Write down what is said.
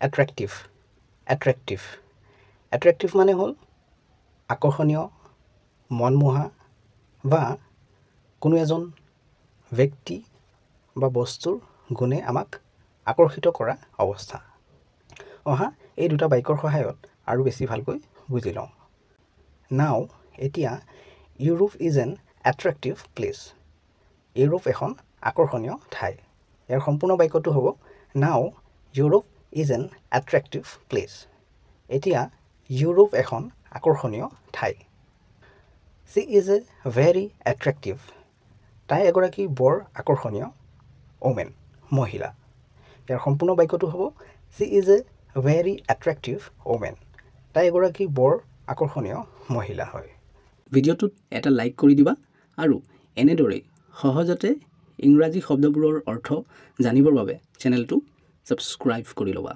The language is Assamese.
attractive attractive attractive মানে হ'ল আকৰ্ষণীয় মনমোহা বা কোনো এজন ব্যক্তি বা বস্তুৰ গুণে আমাক আকৰ্ষিত কৰা অৱস্থা অহা এই দুটা বাক্যৰ সহায়ত আৰু বেছি ভালকৈ বুজি লওঁ নাও এতিয়া Europe is an attractive place Europe এখন আকৰ্ষণীয় ঠাই ইয়াৰ সম্পূৰ্ণ বাক্যটো হ'ব নাও Europe is an attractive place এতিয়া ইউৰোপ এখন আকৰ্ষণীয় ঠাই She is a very attractive তাই এগৰাকী বৰ আকৰ্ষণীয় ওমেন মহিলা ইয়াৰ সম্পূৰ্ণ বাক্যটো হ'ব She is a very attractive woman তাই এগৰাকী বৰ আকৰ্ষণীয় মহিলা হয় ভিডিঅ'টোত এটা লাইক কৰি দিবা আৰু এনেদৰে সহজতে ইংৰাজী শব্দবোৰৰ অৰ্থ জানিবৰ বাবে চেনেলটো সাবস্ক্ৰাইব কৰি ল'বা